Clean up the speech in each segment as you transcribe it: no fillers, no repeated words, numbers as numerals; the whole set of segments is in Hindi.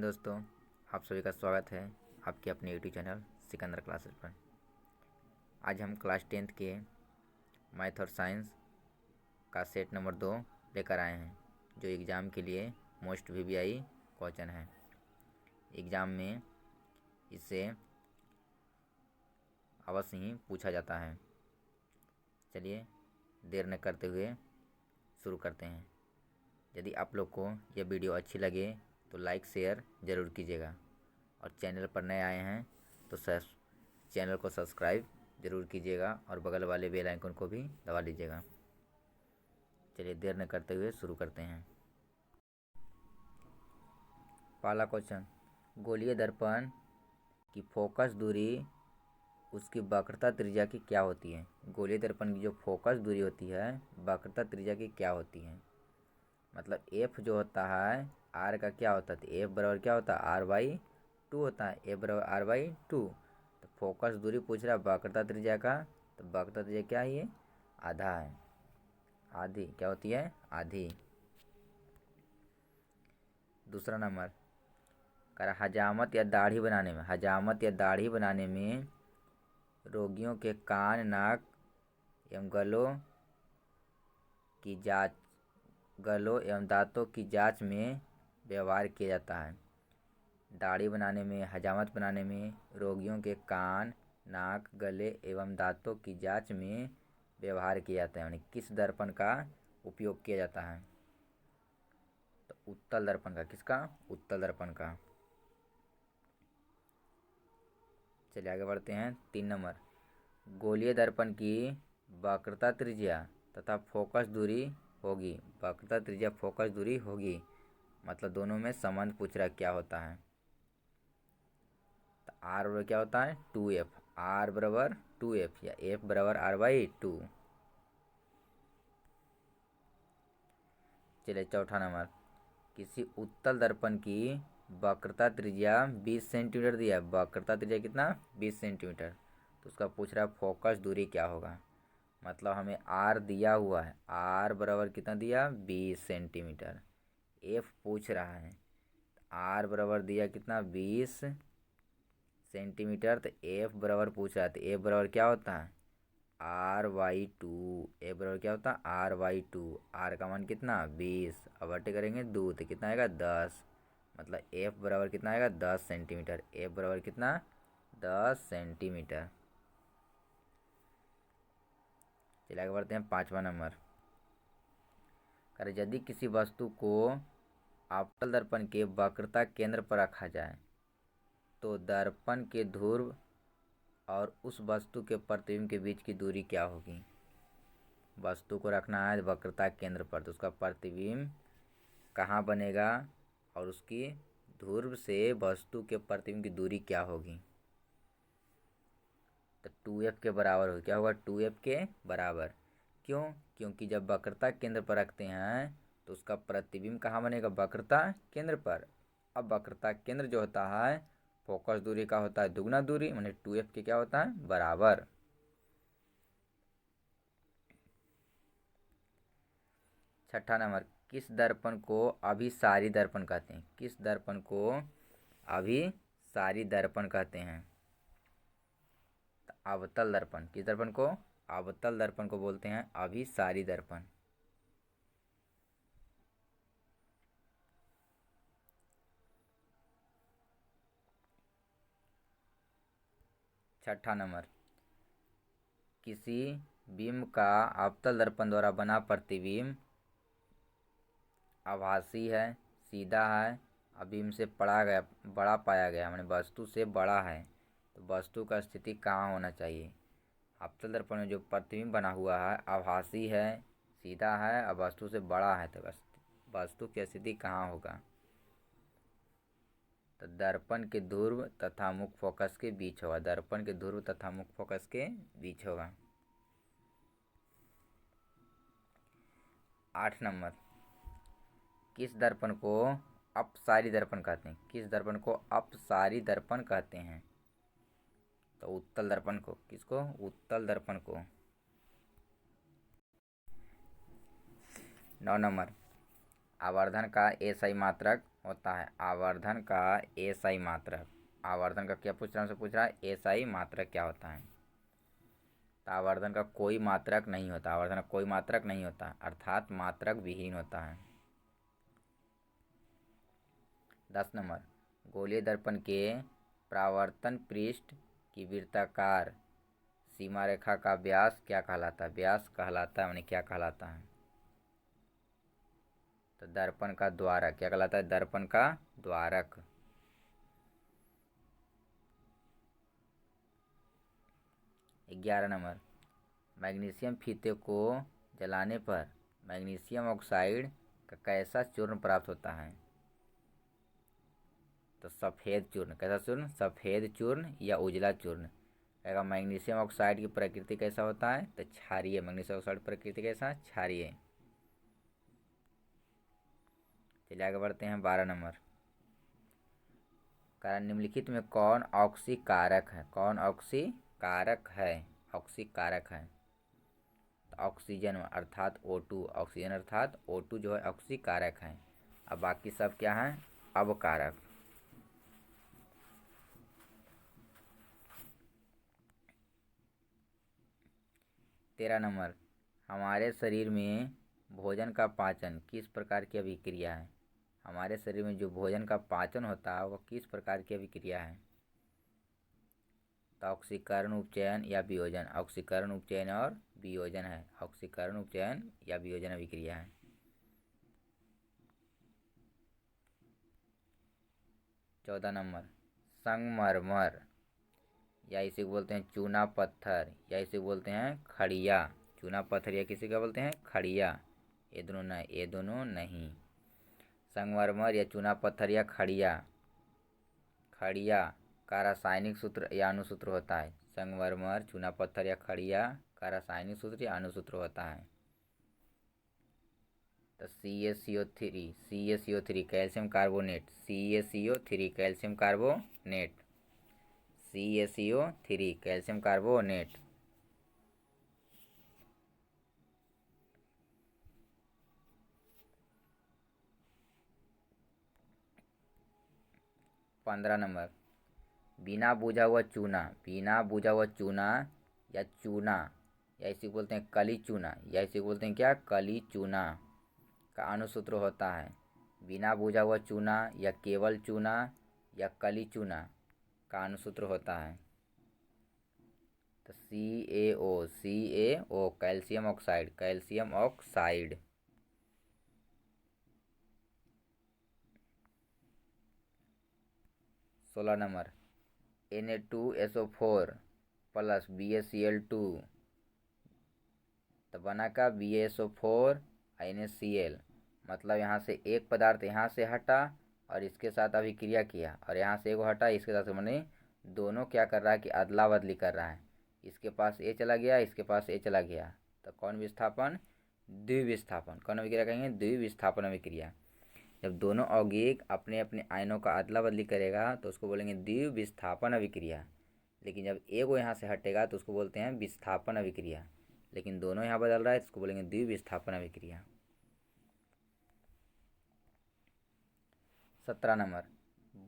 इन दोस्तों, आप सभी का स्वागत है आपके अपने यूट्यूब चैनल सिकंदर क्लासेस पर। आज हम क्लास 10th के मैथ और साइंस का सेट नंबर 2 लेकर आए हैं, जो एग्ज़ाम के लिए मोस्ट VBI क्वेश्चन है। एग्ज़ाम में इससे अवश्य ही पूछा जाता है। चलिए देर न करते हुए शुरू करते हैं। यदि आप लोग को यह वीडियो अच्छी लगे तो लाइक शेयर ज़रूर कीजिएगा, और चैनल पर नए आए हैं तो चैनल को सब्सक्राइब ज़रूर कीजिएगा और बगल वाले बेल आइकन को भी दबा लीजिएगा। चलिए देर न करते हुए शुरू करते हैं। पहला क्वेश्चन, गोलीय दर्पण की फोकस दूरी उसकी वक्रता त्रिज्या की क्या होती है। गोलीय दर्पण की जो फोकस दूरी होती है वक्रता त्रिज्या की क्या होती है। मतलब एफ जो होता है आर का क्या होता है, एफ बराबर क्या होता है R/2 होता है। एफ बराबर R/2। तो फोकस दूरी पूछ रहा है वक्रता त्रिज्या का, तो वक्रता त्रिज्या क्या है, ये आधा है। आधी क्या होती है, आधी। दूसरा नंबर, कर हजामत या दाढ़ी बनाने में रोगियों के कान, नाक एवं गलों एवं दांतों की जांच में व्यवहार किया जाता है। दाढ़ी बनाने में, हजामत बनाने में रोगियों के कान, नाक, गले एवं दांतों की जांच में व्यवहार किया जाता है। यानी किस दर्पण का उपयोग किया जाता है, तो उत्तल दर्पण का। किसका, उत्तल दर्पण का। चलिए आगे बढ़ते हैं। 3 नंबर, गोलीय दर्पण की वक्रता त्रिज्या तथा फोकस दूरी होगी। वक्रता त्रिज्या फोकस दूरी होगी, मतलब दोनों में संबंध पूछ रहा है क्या होता है। तो आर बराबर क्या होता है 2F। आर बराबर 2F या F बराबर R/2। चलिए चौथा नंबर, किसी उत्तल दर्पण की वक्रता त्रिज्या 20 सेंटीमीटर दिया है। वक्रता त्रिज्या कितना, 20 सेंटीमीटर। तो उसका पूछ रहा है फोकस दूरी क्या होगा। मतलब हमें आर दिया हुआ है, आर बराबर कितना दिया, 20 सेंटीमीटर। एफ पूछ रहा है, आर बराबर दिया कितना, 20 सेंटीमीटर। तो एफ बराबर पूछ रहा है, तो एफ बराबर क्या होता है R/2। एफ बराबर क्या होता है R/2। आर का मान कितना, 20। अब बटे करेंगे 2 तो कितना आएगा 10। मतलब एफ बराबर कितना आएगा 10 सेंटीमीटर। एफ बराबर कितना, 10 सेंटीमीटर। चलिए आगे बढ़ते हैं। 5वां नंबर, यदि किसी वस्तु को अवतल दर्पण के वक्रता केंद्र पर रखा जाए तो दर्पण के ध्रुव और उस वस्तु के प्रतिबिंब के बीच की दूरी क्या होगी। वस्तु को रखना है वक्रता केंद्र पर, तो उसका प्रतिबिंब कहाँ बनेगा और उसकी ध्रुव से वस्तु के प्रतिबिंब की दूरी क्या होगी। तो 2F के बराबर होगी। क्या होगा, 2F के बराबर। क्यों, क्योंकि जब वक्रता केंद्र पर रखते हैं तो उसका प्रतिबिंब कहाँ बनेगा, वक्रता केंद्र पर। अब वक्रता केंद्र जो होता है फोकस दूरी का होता है दुगना दूरी, माने 2F के क्या होता है, बराबर। छठा नंबर, किस दर्पण को अभिसारी दर्पण कहते हैं। किस दर्पण को अभिसारी दर्पण कहते हैं। अवतल दर्पण, किस दर्पण को, अवतल दर्पण को बोलते हैं अभिसारी दर्पण। छठा नंबर, किसी बिंब का अवतल दर्पण द्वारा बना प्रतिबिंब आभासी है, सीधा है, बिंब से बड़ा पाया गया, माने वस्तु से बड़ा है, तो वस्तु का स्थिति कहाँ होना चाहिए। अवतल दर्पण में जो प्रतिबिंब बना हुआ है आभासी है, सीधा है और वस्तु से बड़ा है, तो वस्तु की स्थिति कहाँ होगा। तो दर्पण के ध्रुव तथा मुख्य फोकस के बीच होगा। दर्पण के ध्रुव तथा मुख्य फोकस के बीच होगा। 8 नंबर, किस दर्पण को अपसारी दर्पण कहते हैं। किस दर्पण को अपसारी दर्पण कहते हैं। तो उत्तल दर्पण को। किसको, उत्तल दर्पण को। 9 नंबर, आवर्धन का SI मात्रक होता है आवर्धन का एसआई मात्रक। आवर्धन का क्या पूछ रहा है, हमसे पूछ रहा है एसआई मात्रक क्या होता है। तो आवर्धन का कोई मात्रक नहीं होता, आवर्धन का कोई मात्रक नहीं होता, अर्थात मात्रक विहीन होता है। 10 नंबर, गोलीय दर्पण के परावर्तन पृष्ठ की वृत्ताकार सीमा रेखा का व्यास क्या कहलाता है। व्यास कहलाता है माने क्या कहलाता है। तो दर्पण का द्वारक क्या कहलाता है, दर्पण का द्वारक। 11 नंबर, मैग्नीशियम फीते को जलाने पर मैग्नीशियम ऑक्साइड का कैसा चूर्ण प्राप्त होता है। तो सफ़ेद चूर्ण। कैसा चूर्ण, सफ़ेद चूर्ण या उजला चूर्ण। कहेगा मैग्नीशियम ऑक्साइड की प्रकृति कैसा होता है, तो क्षारीय। मैग्नीशियम ऑक्साइड की प्रकृति कैसा, क्षारीय। चलिए आगे बढ़ते हैं। 12 नंबर, कारण निम्नलिखित में कौन ऑक्सीकारक है। कौन ऑक्सीकारक है, ऑक्सीकारक है। तो ऑक्सीजन अर्थात O2, ऑक्सीजन अर्थात O2 जो है ऑक्सीकारक है। अब बाकी सब क्या है, अवकारक। 13 नंबर, हमारे शरीर में भोजन का पाचन किस प्रकार की अभिक्रिया है। हमारे शरीर में जो भोजन का पाचन होता है वह किस प्रकार की अभिक्रिया है। तो ऑक्सीकरण, उपचयन या वियोजन। ऑक्सीकरण, उपचयन और वियोजन है। ऑक्सीकरण, उपचयन या वियोजन अभिक्रिया है। 14 नंबर, संगमरमर या इसे बोलते हैं चूना पत्थर या इसे बोलते हैं खड़िया। चूना पत्थर या किसी का बोलते हैं खड़िया। ये दोनों नहीं। संगमरमर या चूना पत्थर या खड़िया। खड़िया का रासायनिक सूत्र या अणुसूत्र होता है। संगमरमर, चूना पत्थर या खड़िया का रासायनिक सूत्र या अणुसूत्र होता है। तो CaCO3 calcium carbonate. CaCO3 calcium carbonate. CaCO3 calcium carbonate. 15 number, बिना बुझा हुआ चूना। बिना बुझा हुआ चूना या चूना या इसे बोलते हैं कली चूना या इसे बोलते हैं क्या, कली चूना का अणुसूत्र होता है। बिना बुझा हुआ चूना या केवल चूना या कली चूना का अणुसूत्र होता है। तो CaO calcium oxide. Calcium oxide. 16 number, Na2SO4 plus BaCl2 तो बना का BaSO4 NaCl। मतलब यहाँ से एक पदार्थ यहाँ से हटा और इसके साथ अभिक्रिया किया और यहाँ से एक हटा इसके साथ, मैंने दोनों क्या कर रहा है कि अदला बदली कर रहा है। इसके पास A चला गया, इसके पास A चला गया। तो कौन विस्थापन, द्विविस्थापन। कौन अभिक्रिया कहेंगे, द्विविस्थापन अभिक्रिया। जब दोनों यौगिक अपने अपने आयनों का अदला बदली करेगा तो उसको बोलेंगे द्विविस्थापन अभिक्रिया। लेकिन जब एक वो यहाँ से हटेगा तो उसको बोलते हैं विस्थापन अभिक्रिया। लेकिन दोनों यहाँ बदल रहा है तो इसको बोलेंगे द्विविस्थापन अभिक्रिया। 17 नंबर,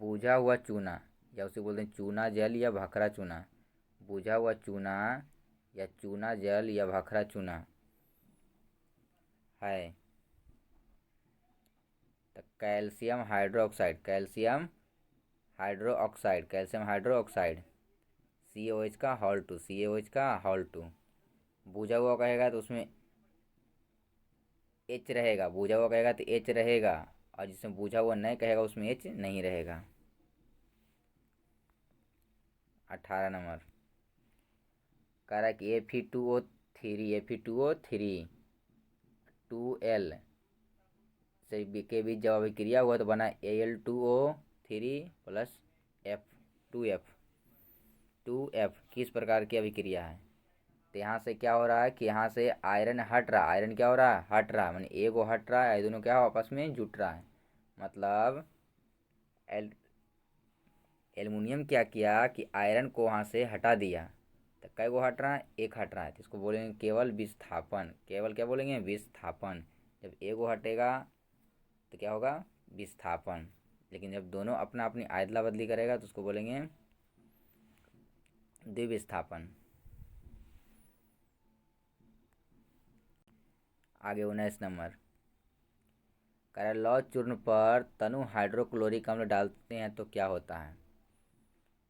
बुझा हुआ चूना या उसे बोलते हैं चूना जल या भखरा चूना। बुझा हुआ चूना या चूना जल या भखरा चूना है। तो calcium hydroxide. Calcium hydroxide. Calcium hydroxide CaOH का हॉल 2। CaOH का हॉल 2। बुझा हुआ कहेगा तो उसमें H रहेगा। बुझा हुआ कहेगा तो H रहेगा और जिसमें बुझा हुआ नहीं कहेगा उसमें H नहीं रहेगा। 18 नंबर, कह रहा है कि Fe2O3 2L से के बीच जब अभिक्रिया हुआ तो बना Al2O3 प्लस F2F किस प्रकार की अभिक्रिया है। तो यहाँ से क्या हो रहा है कि यहाँ से आयरन हट रहा। आयरन क्या हो रहा है, हट रहा। मैंने एक वो हट रहा है, दोनों क्या हो आपस में जुट रहा है। मतलब एल्युमिनियम क्या किया कि आयरन को वहाँ से हटा दिया। तो कई वो हट रहा है, एक हट रहा है। तो इसको बोलेंगे केवल विस्थापन। केवल क्या बोलेंगे, विस्थापन। जब एक वो हटेगा तो क्या होगा, विस्थापन। लेकिन जब दोनों अपना अपनी अदला बदली करेगा तो उसको बोलेंगे द्विविस्थापन। आगे 19 नंबर, कैरलॉज चूर्ण पर तनु हाइड्रोक्लोरिक अम्ल डालते हैं तो क्या होता है?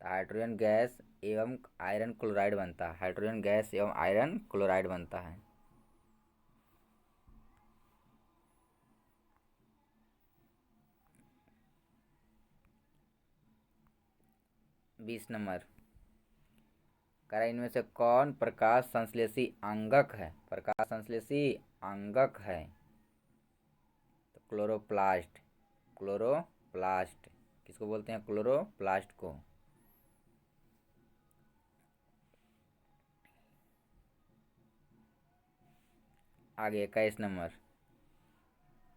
तो हाइड्रोजन गैस एवं आयरन क्लोराइड बनता है। हाइड्रोजन गैस एवं आयरन क्लोराइड बनता है। 20 नंबर, करा इनमें से कौन प्रकाश संश्लेषी अंगक है? प्रकाश संश्लेषी अंगक है तो क्लोरोप्लास्ट। क्लोरोप्लास्ट किसको बोलते हैं? क्लोरोप्लास्ट को। आगे 21 नंबर,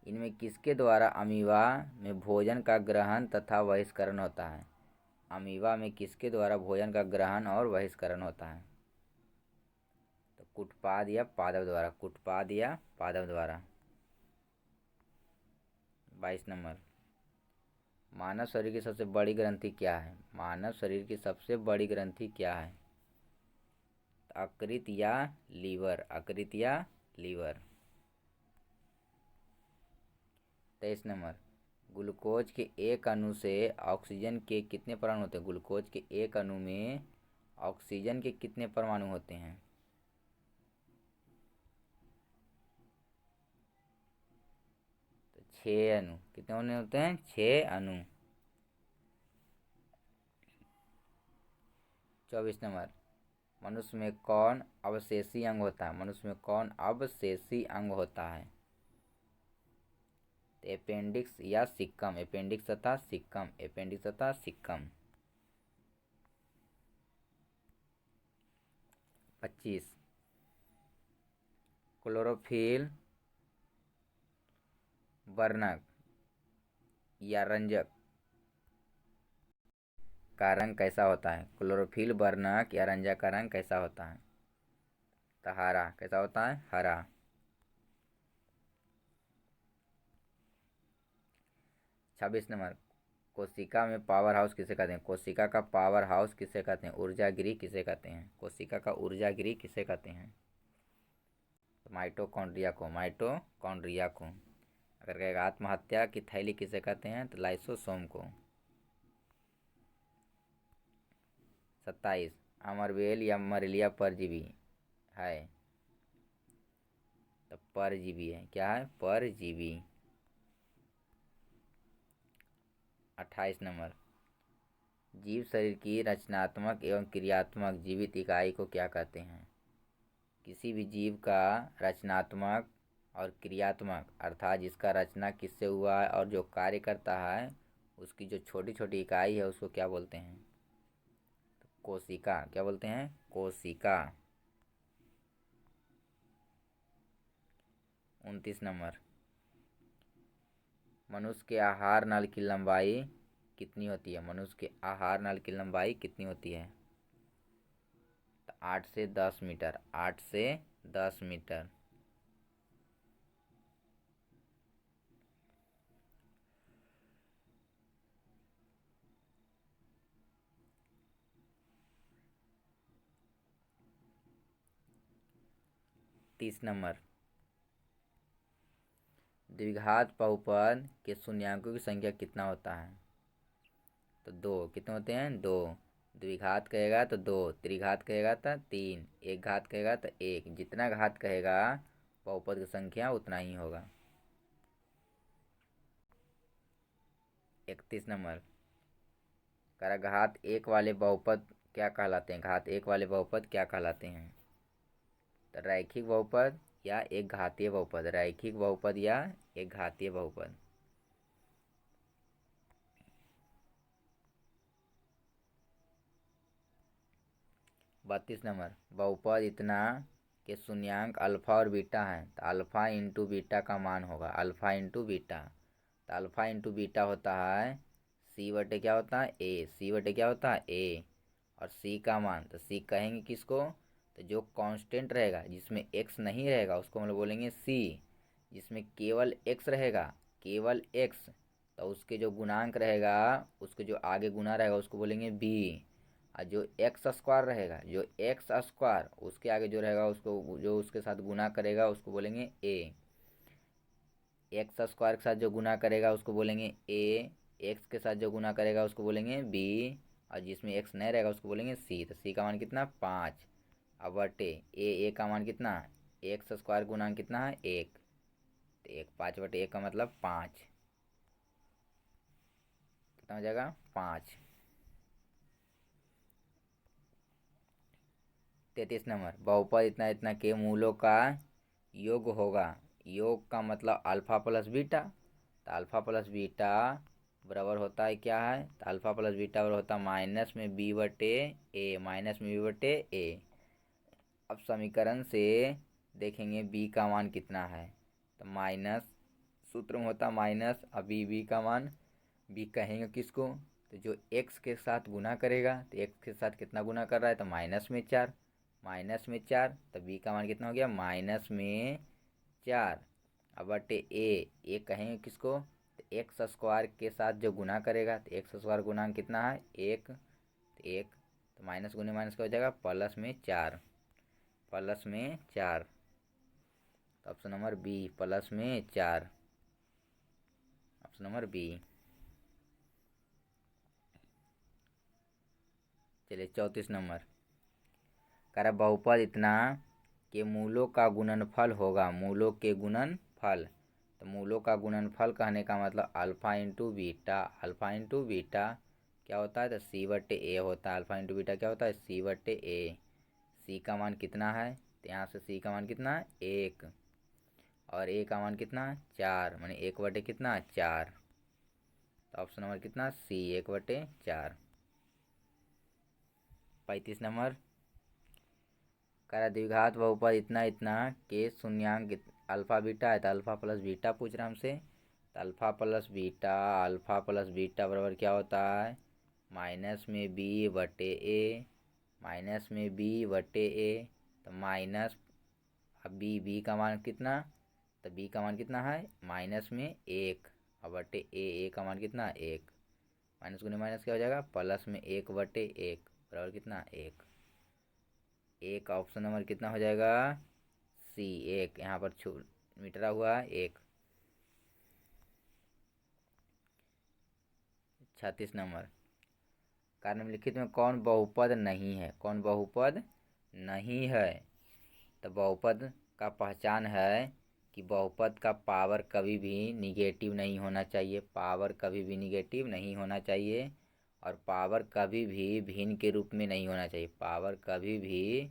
इनमें किसके द्वारा अमीबा में भोजन का ग्रहण तथा बहिष्करण होता है? अमीबा में किसके द्वारा भोजन का ग्रहण और बहिष्करण होता है? तो कुटपाद या पादप द्वारा। कुटपाद या पादप द्वारा। 22 नंबर, मानव शरीर की सबसे बड़ी ग्रंथि क्या है? मानव शरीर की सबसे बड़ी ग्रंथि क्या है? यकृत या लीवर। यकृत या लीवर। 23 नंबर, ग्लूकोज के एक अणु से ऑक्सीजन के कितने परमाणु होते हैं? ग्लूकोज के एक अणु में ऑक्सीजन के कितने परमाणु होते हैं? तो 6 अणु। कितने अणु होते हैं? 6 अणु। 24 नंबर, मनुष्य में कौन अवशेषी अंग होता है? मनुष्य में कौन अवशेषी अंग होता है? अपेंडिक्स या सिक्कम। अपेंडिक्स तथा सिक्कम। अपेंडिक्स तथा सिक्कम। 25, क्लोरोफिल वर्णक या रंजक का रंग कैसा होता है? क्लोरोफिल वर्णक या रंजक का रंग कैसा होता है? तो हरा। कैसा होता है? हरा। 26 नंबर, कोशिका में पावर हाउस किसे कहते हैं? कोशिका का पावर हाउस किसे कहते हैं? ऊर्जा गृह किसे कहते हैं? कोशिका का ऊर्जा गृह किसे कहते हैं? तो माइटोकॉन्ड्रिया को। माइटोकॉन्ड्रिया को। अगर कहेगा आत्महत्या की थैली किसे कहते हैं? तो लाइसोसोम को। 27, अमरबेल या मरेलिया परजीवी है? तो परजीवी है। क्या है? परजीवी। 28 नंबर, जीव शरीर की रचनात्मक एवं क्रियात्मक जीवित इकाई को क्या कहते हैं? किसी भी जीव का रचनात्मक और क्रियात्मक अर्थात जिसका रचना किससे हुआ है और जो कार्य करता है उसकी जो छोटी छोटी इकाई है उसको क्या बोलते हैं? तो कोशिका। क्या बोलते हैं? कोशिका। 29 नंबर, मनुष्य के आहार नल की लंबाई कितनी होती है? मनुष्य के आहार नल की लंबाई कितनी होती है? तो 8 से 10 मीटर। 8 से 10 मीटर। 30 नंबर, द्विघात बहुपद के शून्यांकों की संख्या कितना होता है? तो 2। कितने होते हैं? 2। द्विघात कहेगा तो 2, त्रिघात कहेगा तो 3, एक घात कहेगा तो 1। जितना घात कहेगा बहुपद की संख्या उतना ही होगा। 31 नंबर, करा घात एक वाले बहुपद क्या कहलाते हैं? घात एक वाले बहुपद क्या कहलाते हैं? तो रैखिक बहुपद या एक घातीय बहुपद। रैखिक बहुपद या एक घातीय बहुपद। 32 नंबर, बहुपद इतना के शून्यांक अल्फा और बीटा है तो अल्फा इंटू बीटा का मान होगा। Alpha into beta. तो अल्फा इंटू बीटा होता है सी बटे क्या होता है? ए। सी बटे क्या होता है? ए। और सी का मान तो सी कहेंगे किसको? तो जो कांस्टेंट रहेगा जिसमें एक्स नहीं रहेगा उसको हम लोग बोलेंगे सी। जिसमें केवल एक्स रहेगा, केवल एक्स, तो उसके जो गुणांक रहेगा, उसके जो आगे गुना रहेगा उसको बोलेंगे बी। और जो एक्स स्क्वायर रहेगा, जो एक्स स्क्वायर उसके आगे जो रहेगा उसको, जो उसके साथ गुना करेगा उसको बोलेंगे ए। एक्स स्क्वायर के साथ जो गुना करेगा उसको बोलेंगे ए। एक्स के साथ जो गुना करेगा उसको बोलेंगे बी। और जिसमें एक्स नहीं रहेगा उसको बोलेंगे सी। तो सी का मान कितना, 5। अब बटे ए का मान कितना, एक्स स्क्वायर गुणांक कितना है, 1। तो 1/5 का मतलब 5। कितना हो जाएगा, 5। 33 नंबर, बहुपद इतना इतना के मूलों का योग होगा। योग का मतलब अल्फा प्लस बीटा। तो अल्फा प्लस बीटा बराबर होता है क्या है, तो अल्फा प्लस बीटा बराबर होता है माइनस में बी बटे ए, माइनस में बी बटे ए। अब समीकरण से देखेंगे बी का मान कितना है, तो माइनस, सूत्र में होता माइनस, अभी बी का मान, बी कहेंगे किसको, तो जो एक्स के साथ गुना करेगा, तो एक्स के साथ कितना गुना कर रहा है, तो माइनस में 4, माइनस में 4। तो बी का मान कितना हो गया, माइनस में 4। अब बटे ए कहेंगे किसको, तो एक्स स्क्वायर के साथ जो गुना करेगा, तो एक्स स्क्वायर गुणांक कितना है, 1। तो 1, तो माइनस गुने माइनस का हो जाएगा प्लस में 4, प्लस में 4। तो ऑप्शन नंबर बी, प्लस में 4, ऑप्शन नंबर बी। चलिए 34 नंबर, कह रहा बहुपद इतना के मूलों का गुणनफल होगा, मूलों के गुणनफल। तो मूलों का गुणनफल कहने का मतलब alpha into beta, alpha into beta क्या होता है, तो सी बटे ए होता है। अल्फा इंटू बीटा क्या होता है, सी बटे ए। सी का मान कितना है, तो यहाँ से सी का मान कितना है, 1। और ए का मान कितना है, 4, माने 1 बटे कितना, 4। तो ऑप्शन नंबर कितना, सी, 1/4। 35 नंबर, करा द्विघात बहुपद इतना इतना के शून्यांक अल्फा बीटा है, तो अल्फा प्लस बीटा पूछ रहा हमसे। तो alpha plus beta, alpha plus beta बराबर क्या होता है, माइनस में बी बटे ए, माइनस में बी बटे ए। तो माइनस, अब बी का मान कितना, तो बी का मान कितना है, माइनस में 1। अब बटे ए का मान कितना, 1। माइनस गुने माइनस क्या हो जाएगा, प्लस में 1/1 बराबर कितना, 1। एक ऑप्शन नंबर कितना हो जाएगा, सी, 1। यहाँ पर छू मिटरा हुआ है 1। 36 नंबर, कार्य निम्नलिखित में कौन बहुपद नहीं है, कौन बहुपद नहीं है। तो बहुपद का पहचान है कि बहुपद का पावर कभी भी निगेटिव नहीं होना चाहिए, पावर कभी भी निगेटिव नहीं होना चाहिए। और पावर कभी भी भिन्न के रूप में नहीं होना चाहिए, पावर कभी भी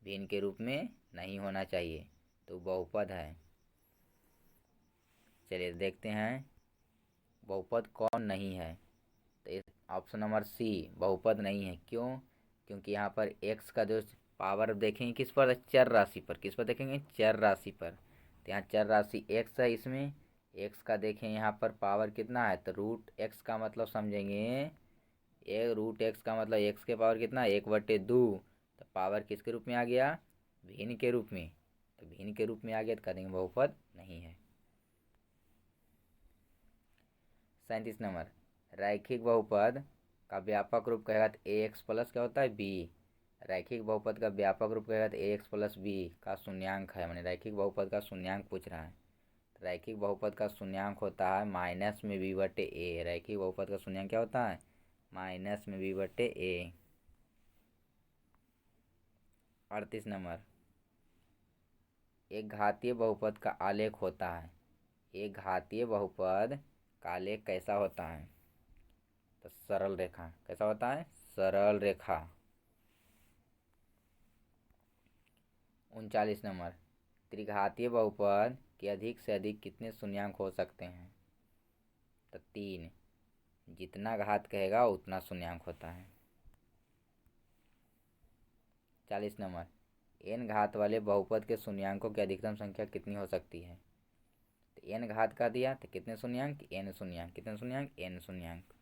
भिन्न के रूप में नहीं होना चाहिए। तो बहुपद है। चलिए देखते हैं बहुपद कौन नहीं है। तो ऑप्शन नंबर सी, बहुपद नहीं है। क्यों, क्योंकि यहाँ पर एक्स का जो पावर देखेंगे किस पर, चर राशि पर। किस पर देखेंगे, चर राशि पर। तो यहाँ चर राशि एक्स है, इसमें एक्स का देखें यहाँ पर पावर कितना है, तो रूट एक्स का मतलब समझेंगे, रूट एक्स का मतलब एक्स के पावर कितना, 1/2। तो पावर किसके रूप में आ गया, भिन्न के रूप में। तो भिन्न के रूप में आ गया तो कह देंगे बहुपद नहीं है। 37 नंबर, रैखिक बहुपद का व्यापक रूप कहेगा तो ए एक्स प्लस क्या होता है, बी। रैखिक बहुपद का व्यापक रूप कहेगा तो ए एक्स प्लस बी का शून्यांक है, मैंने रैखिक बहुपद का शून्यांक पूछ रहा है। रैखिक बहुपद का शून्यांक होता है माइनस में बी बटे ए। रैखिक बहुपद का शून्यांक क्या होता है, माइनस में बी बटे ए। 38 नंबर, एक घातीय बहुपद का आलेख होता है। एक घातीय बहुपद का आलेख कैसा होता है, तो सरल रेखा। कैसा होता है, सरल रेखा। 39 नंबर, त्रिघातीय बहुपद के अधिक से अधिक कितने शून्यांक हो सकते हैं, तो 3। जितना घात कहेगा उतना शून्यांक होता है। 40 नंबर, एन घात वाले बहुपद के शून्यांकों की अधिकतम संख्या कितनी हो सकती है। तो एन घात का दिया तो कितने शून्यांक, एन शून्यांक, कितने शून्यांक, एन शून्यांक।